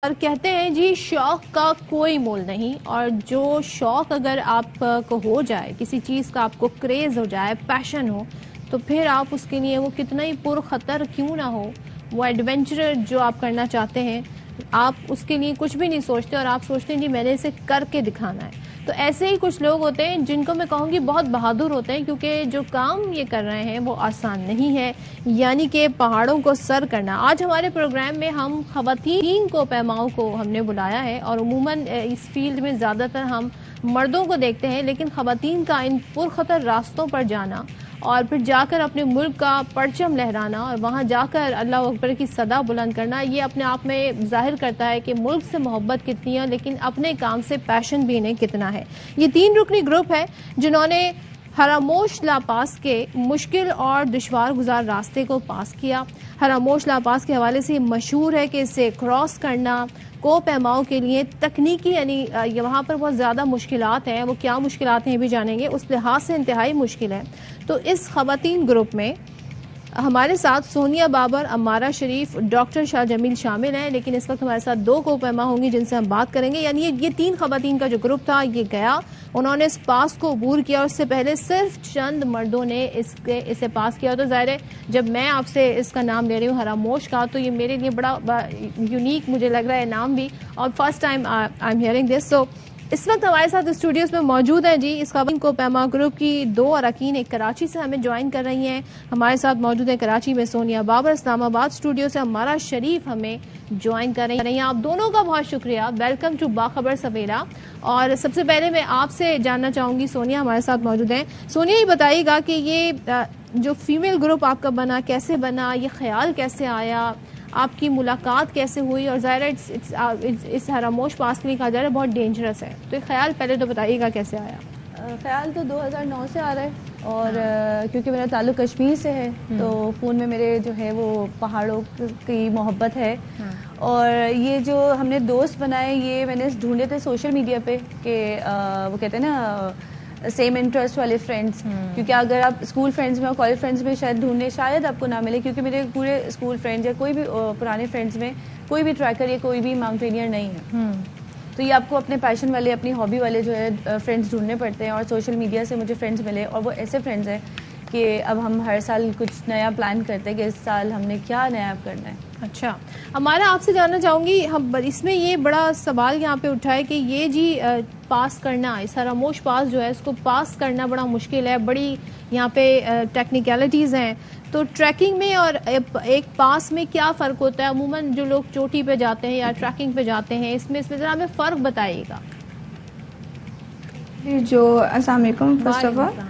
اور کہتے ہیں جی شوق کا کوئی مول نہیں، اور جو شوق اگر آپ کو ہو جائے، کسی چیز کا آپ کو کریز ہو جائے، پیشن ہو، تو پھر آپ اس کے لیے وہ کتنا ہی پرخطر کیوں نہ ہو، وہ ایڈونچر جو آپ کرنا چاہتے ہیں، آپ اس کے لیے کچھ بھی نہیں سوچتے اور آپ سوچتے ہیں جی میں نے اسے کر کے دکھانا ہے۔ تو ایسے ہی کچھ لوگ ہوتے ہیں جن کو میں کہوں گی بہت بہادر ہوتے ہیں، کیونکہ جو کام یہ کر رہے ہیں وہ آسان نہیں ہے، یعنی کہ پہاڑوں کو سر کرنا۔ آج ہمارے پروگرام میں ہم خواتین کو پیماؤں کو ہم نے بلایا ہے، اور عموماً اس فیلڈ میں زیادہ تر ہم مردوں کو دیکھتے ہیں، لیکن خواتین کا ان پرخطر راستوں پر جانا اور پھر جا کر اپنے ملک کا پرچم لہرانا اور وہاں جا کر اللہ اکبر کی صدا بلند کرنا، یہ اپنے آپ میں ظاہر کرتا ہے کہ ملک سے محبت کتنی ہے، لیکن اپنے کام سے پیشن بھی انہیں کتنا ہے۔ یہ 3 رکنی گروپ ہے جنہوں نے حراموش لا پاس کے مشکل اور دشوار گزار راستے کو پاس کیا۔ حراموش لا پاس کے حوالے سے یہ مشہور ہے کہ اسے کراس کرنا کو پیماؤں کے لیے تکنیکی، یعنی وہاں پر بہت زیادہ مشکلات ہیں، وہ کیا مشکلات ہیں یہ بھی جانیں گے، اس لحاظ سے انتہائی مشکل ہے۔ تو اس خواتین گروپ میں ہمارے ساتھ سونیا بابر، امارہ شریف، ڈاکٹر شاہ جمیل شامل ہیں، لیکن اس وقت ہمارے ساتھ 2 کو پیما ہوں گی جن سے ہم بات کریں گے۔ یعنی یہ 3 خواتین کا جو گروپ تھا یہ گیا، انہوں نے اس پاس کو عبور کیا، اور اس سے پہلے صرف چند مردوں نے اسے پاس کیا۔ تو ظاہر ہے جب میں آپ سے اس کا نام لے رہی ہوں حراموش کا، تو یہ میرے لیے بڑا یونیک مجھے لگ رہا ہے نام بھی، اور first time I am hearing this. So اس وقت ہمارے ساتھ اسٹوڈیوز میں موجود ہیں جی اس خواتین کو پیما گروپ کی 2 اراکین، ایک کراچی سے ہمیں جوائن کر رہی ہیں، ہمارے ساتھ موجود ہیں کراچی میں سونیا بابر، اسلام آباد اسٹوڈیو سے امارہ شریف ہمیں جوائن کر رہی ہیں۔ آپ دونوں کا بہت شکریہ، ویلکم ٹو باخبر سویرا۔ اور سب سے پہلے میں آپ سے جاننا چاہوں گی، سونیا ہمارے ساتھ موجود ہیں، سونیا یہ بتائیے گا کہ یہ جو فیمیل گروپ آپ کا بنا کیسے بنا، یہ خیال کیسے آیا، آپ کی ملاقات کیسے ہوئی، اور ظاہر ہے اس حراموش پاس کے لیے کہا جا رہا ہے بہت ڈینجرس ہے، تو یہ خیال پہلے تو بتائیے گا کیسے آیا؟ خیال تو 2009 سے آ رہا ہے، اور کیونکہ میرا تعلق کشمیر سے ہے تو خون میں میرے جو ہے وہ پہاڑوں کی محبت ہے، اور یہ جو ہم نے دوست بنائے یہ میں نے ڈھونڈے تھے سوشل میڈیا پہ، کہ وہ کہتے ہیں نا سیم انٹرسٹ والے فرینڈس، کیونکہ اگر آپ اسکول فرینڈس میں اور کالج فرینڈس میں شاید ڈھونڈیں شاید آپ کو نہ ملے، کیونکہ میرے پورے اسکول فرینڈز یا کوئی بھی پرانے فرینڈس میں کوئی بھی ٹریکر یا کوئی بھی ماؤنٹینئر نہیں ہے، تو یہ آپ کو اپنے پیشن والے اپنی ہابی والے جو ہے فرینڈس ڈھونڈنے پڑتے ہیں، اور سوشل میڈیا سے مجھے فرینڈس ملے، اور وہ ایسے فرینڈس ہیں کہ اب ہم ہر سال کچھ نیا پلان کرتے ہیں کہ اس سال ہم نے کیا نیا کرنا ہے۔ اچھا، ہمارا آپ سے جاننا چاہوں گی، ہم اس میں یہ بڑا سوال یہاں پہ اٹھا ہے کہ یہ جی پاس کرنا، اس حراموش پاس جو ہے اس کو پاس کرنا بڑا مشکل ہے، بڑی یہاں پہ ٹیکنیکلٹیز ہیں، تو ٹریکنگ میں اور ایک پاس میں کیا فرق ہوتا ہے؟ عموماً جو لوگ چوٹی پہ جاتے ہیں یا ٹریکنگ پہ جاتے ہیں، اس میں ذرا ہمیں فرق بتائیے گا۔ جو السلام علیکم، فرسٹ آف آل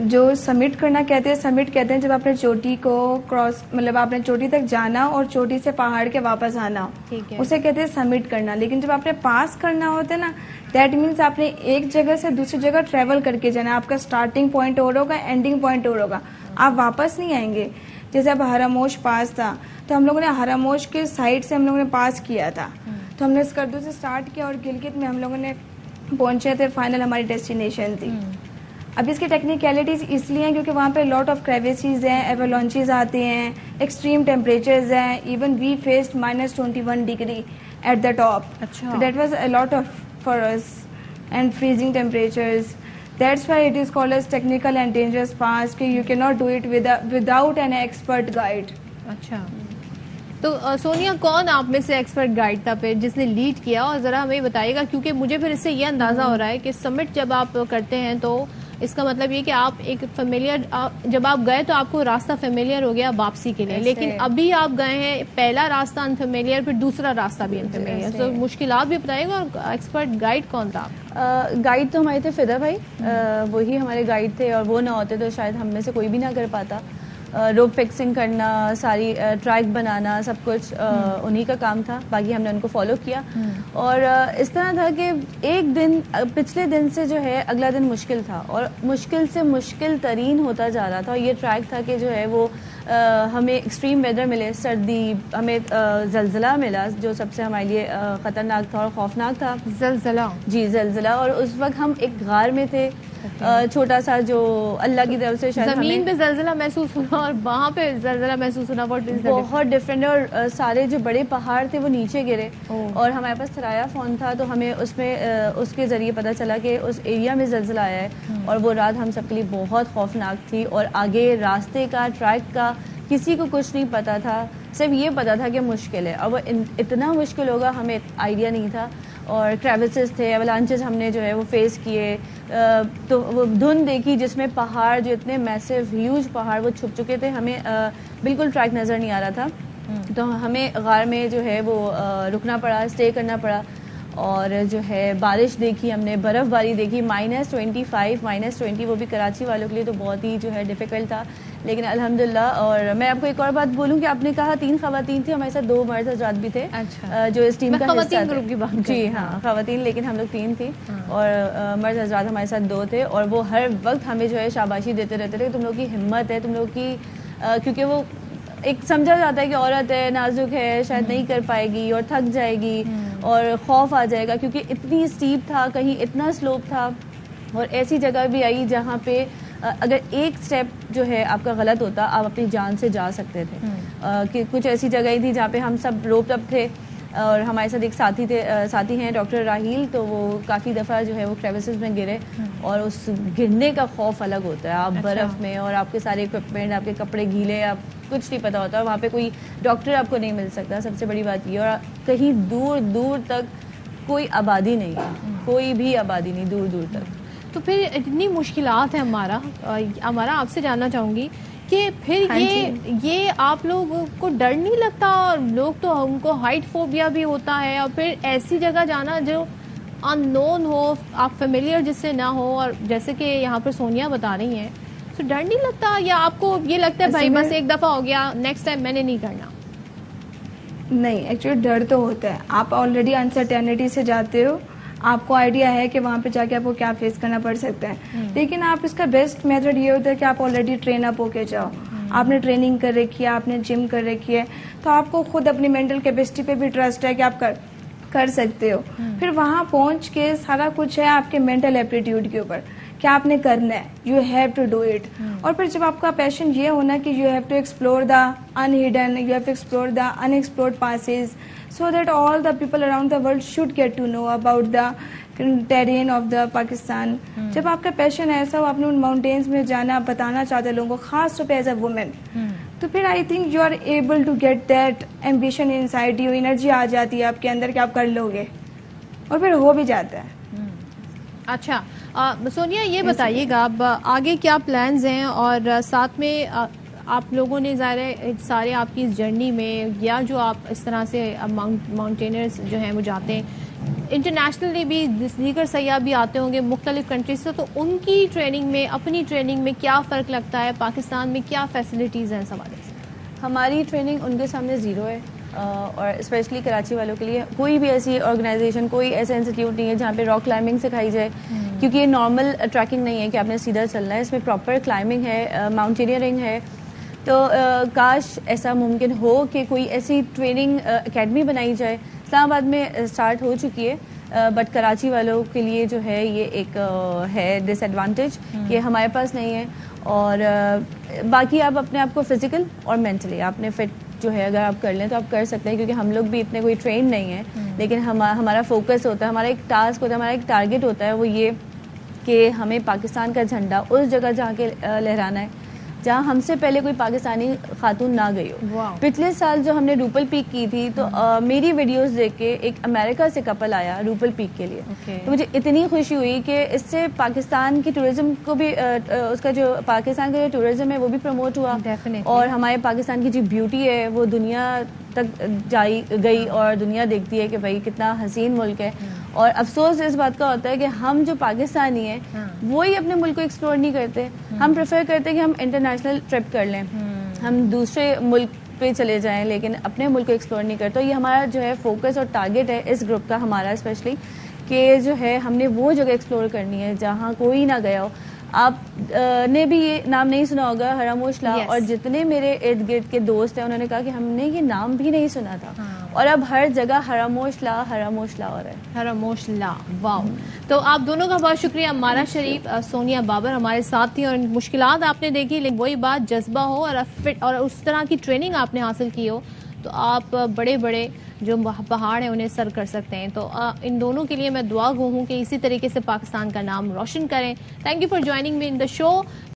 جو سمٹ کرنا کہتے ہیں، سمٹ کہتے ہیں جب آپ نے چوٹی کو کراس، مطلب آپ نے چوٹی تک جانا اور چوٹی سے پہاڑ کے واپس آنا، اسے کہتے ہیں سمٹ کرنا۔ لیکن جب آپ نے پاس کرنا ہوتا ہے نا، دیٹ مینس آپ نے ایک جگہ سے دوسری جگہ ٹریول کر کے جانا، آپ کا اسٹارٹنگ پوائنٹ اور ہوگا، اینڈنگ پوائنٹ اور ہوگا، آپ واپس نہیں آئیں گے۔ جیسے اب حراموش پاس تھا تو ہم لوگوں نے حراموش کے سائڈ سے ہم لوگوں نے پاس کیا تھا، تو ہم نے اسکردو سے اسٹارٹ کیا اور گلگت میں ہم لوگوں نے پہنچے تھے، فائنل ہماری ڈیسٹینیشن تھی۔ اب اس کی ٹیکنیکلٹیز اس لیے ہیں کیونکہ وہاں پہ لاٹ آف کریویسیز ہیں، ایوالانچیز آتے ہیں، ایکسٹریم ٹیمپریچرز ہیں، even we faced -21 degree at the top, that was a lot of for us, and freezing temperatures, that's why it is called as technical and dangerous pass, کہ you can not do it without an expert guide. اچھا، تو سونیا کون آپ میں سے expert guide تھا پھر جس نے لیڈ کیا، اور ذرا ہمیں بتائیے گا، کیونکہ مجھے پھر اس سے یہ اندازہ ہو رہا ہے کہ سمٹ جب آپ کرتے ہیں تو اس کا مطلب یہ کہ آپ ایک فیملیئر، جب آپ گئے تو آپ کو راستہ فیملیئر ہو گیا واپسی کے لیے، لیکن ابھی آپ گئے ہیں پہلا راستہ انفیملیئر، پھر دوسرا راستہ بھی انفیملیئر، تو مشکلات بھی بتائیے گا۔ اور ایکسپرٹ گائیڈ کون تھا؟ گائیڈ تو ہمارے تھے فدا بھائی، وہی ہمارے گائیڈ تھے، اور وہ نہ ہوتے تو شاید ہم میں سے کوئی بھی نہ کر پاتا۔ روپ فکسنگ کرنا، ساری ٹریک بنانا، سب کچھ انہی کا کام تھا، باقی ہم نے ان کو فالو کیا۔ اور اس طرح تھا کہ ایک دن پچھلے دن سے جو ہے اگلا دن مشکل تھا، اور مشکل سے مشکل ترین ہوتا جا رہا تھا، اور یہ ٹریک تھا کہ جو ہے وہ ہمیں ایکسٹریم ویدر ملے, سردی, ہمیں زلزلہ ملا جو سب سے ہمارے لیے خطرناک تھا اور خوفناک تھا. زلزلہ؟ جی زلزلہ. اور اس وقت ہم ایک غار میں تھے, چھوٹا سا, جو اللہ کی طرف سے شاید زمین پہ زلزلہ محسوس ہونا اور وہاں پہ زلزلہ محسوس ہونا بہت ڈفرینٹ ہے. اور سارے جو بڑے پہاڑ تھے وہ نیچے گرے, اور ہمارے پاس تھرایا فون تھا تو ہمیں اس میں اس کے ذریعے پتہ چلا کہ اس ایریا میں زلزلہ آیا ہے. اور وہ رات ہم سب کے لیے بہت خوفناک تھی, اور آگے راستے کا, ٹریک کا کسی کو کچھ نہیں پتا تھا, صرف یہ پتا تھا کہ مشکل ہے. اور وہ اتنا مشکل ہوگا ہمیں آئیڈیا نہیں تھا. اور کریوسز تھے, ایولانچز ہم نے جو ہے وہ فیس کیے. تو وہ دھند دیکھی جس میں پہاڑ جو اتنے میسو ہیوج پہاڑ وہ چھپ چکے تھے, ہمیں بالکل ٹریک نظر نہیں آ رہا تھا. تو ہمیں غار میں جو ہے وہ رکنا پڑا, اسٹے کرنا پڑا. اور جو ہے بارش دیکھی ہم نے, برف باری دیکھی, -25 -20, وہ بھی کراچی والوں کے لیے تو بہت ہی جو ہے ڈیفیکلٹ تھا. لیکن الحمدللہ. اور میں آپ کو ایک اور بات بولوں کہ آپ نے کہا 3 خواتین تھی, ہمارے ساتھ 2 مرد حضرات بھی تھے جو اس ٹیم کا حصہ تھے. جی ہاں خواتین, لیکن ہم لوگ 3 تھی, اور مرد حضرات ہمارے ساتھ 2 تھے. اور وہ ہر وقت ہمیں جو ہے شاباشی دیتے رہتے تھے, تم لوگ کی ہمت ہے, تم لوگ کی, کیونکہ وہ ایک سمجھا جاتا ہے کہ عورت ہے, نازک ہے, شاید نہیں کر پائے گی اور تھک جائے گی اور خوف آ جائے گا, کیونکہ اتنی اسٹیپ تھا, کہیں اتنا سلوپ تھا. اور ایسی جگہ بھی آئی جہاں پہ اگر ایک سٹیپ جو ہے آپ کا غلط ہوتا آپ اپنی جان سے جا سکتے تھے. کہ کچھ ایسی جگہیں تھی جہاں پہ ہم سب روپڈ اپ تھے, اور ہمارے ساتھ ایک ساتھی ہیں ڈاکٹر راہیل, تو وہ کافی دفعہ جو ہے وہ کریوسز میں گرے, اور اس گرنے کا خوف الگ ہوتا ہے. آپ برف میں, اور آپ کے سارے اکوپمنٹ, آپ کے کپڑے گیلے, آپ کچھ نہیں پتا ہوتا, وہاں پہ کوئی ڈاکٹر آپ کو نہیں مل سکتا, سب سے بڑی بات یہ. اور کہیں دور دور تک کوئی آبادی نہیں ہے, کوئی بھی آبادی نہیں دور دور تک. تو پھر اتنی مشکلات ہیں. ہمارا آپ سے جاننا چاہوں گی کہ پھر یہ آپ لوگوں کو ڈر نہیں لگتا؟ اور لوگ تو ان کو ہائٹ فوبیا بھی ہوتا ہے, اور پھر ایسی جگہ جانا جو ان نون ہو, آپ فیملیئر جس سے نہ ہو, اور جیسے کہ یہاں پر سونیا بتا رہی ہیں, تو ڈر نہیں لگتا؟ یا آپ کو یہ لگتا ہے بھائی بس ایک دفعہ ہو گیا, نیکسٹ ٹائم میں نے نہیں کرنا؟ نہیں, ایکچولی ڈر تو ہوتا ہے. آپ آلریڈی انسرٹینٹی سے جاتے ہو, آپ کو آئیڈیا ہے کہ وہاں پہ جا کے آپ کو کیا فیس کرنا پڑ سکتا ہے. لیکن آپ اس کا بیسٹ میتھڈ یہ ہوتا ہے کہ آپ آلریڈی ٹرین اپ ہو کے جاؤ. آپ نے ٹریننگ کر رکھی ہے, آپ نے جم کر رکھی ہے, تو آپ کو خود اپنی مینٹل کیپیسٹی پہ بھی ٹرسٹ ہے کہ آپ کر سکتے ہو. پھر وہاں پہنچ کے سارا کچھ ہے آپ کے مینٹل ایپٹیٹیوڈ کے اوپر, کیا آپ نے کرنا ہے, you have to do it. اور پھر جب آپ کا پیشن یہ ہونا کہ you have to explore the unhidden, you have to explore the unexplored paths, so that all the people around the world should get to know about the terrain of the Pakistan. جب آپ کا پیشن ایسا ہو, آپ نے ان mountains میں جانا, بتانا چاہتے لوگوں کو, خاص طور پہ ایز اے وومن, تو پھر I think you are able to get that ambition inside you, energy آ جاتی ہے آپ کے اندر کہ آپ کر لو گے, اور پھر ہو بھی جاتا ہے. اچھا سونیا, یہ بتائیے گا اب آگے کیا پلانز ہیں, اور ساتھ میں آپ لوگوں نے ظاہر ہے سارے آپ کی اس جرنی میں, یا جو آپ اس طرح سے ماؤنٹینرز جو ہیں وہ جاتے ہیں, انٹرنیشنلی بھی دیگر سیاح بھی آتے ہوں گے مختلف کنٹریز سے, تو ان کی ٹریننگ میں, اپنی ٹریننگ میں کیا فرق لگتا ہے؟ پاکستان میں کیا فیسلٹیز ہیں اس حوالے سے؟ ہماری ٹریننگ ان کے سامنے زیرو ہے, اور اسپیشلی کراچی والوں کے لیے کوئی بھی ایسی آرگنائزیشن, کوئی ایسا انسٹیٹیوٹ نہیں ہے جہاں پہ راک کلائمبنگ سکھائی جائے, کیونکہ یہ نارمل ٹریکنگ نہیں ہے کہ آپ نے سیدھا چلنا ہے. اس میں پراپر کلائمبنگ ہے, ماؤنٹینئرنگ ہے. تو کاش ایسا ممکن ہو کہ کوئی ایسی ٹریننگ اکیڈمی بنائی جائے. اسلام آباد میں اسٹارٹ ہو چکی ہے, بٹ کراچی والوں کے لیے جو ہے یہ ایک ہے ڈس ایڈوانٹیج کہ ہمارے پاس نہیں ہے. اور باقی آپ اپنے آپ کو فزیکل اور مینٹلی آپ نے فٹ جو ہے اگر آپ کر لیں تو آپ کر سکتے ہیں, کیونکہ ہم لوگ بھی اتنے کوئی ٹرین نہیں ہیں, لیکن ہمارا فوکس ہوتا ہے, ہمارا ایک ٹاسک ہوتا ہے, ہمارا ایک ٹارگیٹ ہوتا ہے, وہ یہ کہ ہمیں پاکستان کا جھنڈا اس جگہ جہاں کے لہرانا ہے جہاں ہم سے پہلے کوئی پاکستانی خاتون نہ گئی ہو. پچھلے سال جو ہم نے روپل پیک کی تھی, تو میری ویڈیوز دیکھ کے ایک امریکہ سے کپل آیا روپل پیک کے لیے, تو مجھے اتنی خوشی ہوئی کہ اس سے پاکستان کی ٹورزم کو بھی, اس کا جو پاکستان کا جو ٹورزم ہے وہ بھی پروموٹ ہوا, اور ہمارے پاکستان کی جو بیوٹی ہے وہ دنیا تک گئی, اور دنیا دیکھتی ہے کہ بھائی کتنا حسین ملک ہے. اور افسوس اس بات کا ہوتا ہے کہ ہم جو پاکستانی ہیں وہی اپنے ملک کو ایکسپلور نہیں کرتے. ہم پریفر کرتے کہ ہم انٹرنیشنل ٹرپ کر لیں, ہم دوسرے ملک پہ چلے جائیں, لیکن اپنے ملک کو ایکسپلور نہیں کرتے. یہ ہمارا جو ہے فوکس اور ٹارگیٹ ہے اس گروپ کا, ہمارا اسپیشلی, کہ جو ہے ہم نے وہ جگہ ایکسپلور کرنی ہے جہاں کوئی نہ گیا ہو. آپ نے بھی یہ نام نہیں سنا ہوگا حرموش لا, Yes. اور جتنے میرے ارد گرد کے دوست ہیں انہوں نے کہا کہ ہم نے یہ نام بھی نہیں سنا تھا, اور اب ہر جگہ حرموش لا ہو رہا ہے. حرموش لا, واو. تو آپ دونوں کا بہت شکریہ. مارا شریف, سونیا بابر ہمارے ساتھ تھیں, اور مشکلات آپ نے دیکھی, لیکن وہی بات, جذبہ ہو اور فٹ اور اس طرح کی ٹریننگ آپ نے حاصل کی ہو تو آپ بڑے بڑے جو پہاڑ ہیں انہیں سر کر سکتے ہیں. تو ان دونوں کے لیے میں دعا گو ہوں کہ اسی طریقے سے پاکستان کا نام روشن کریں. Thank you for joining me in the show.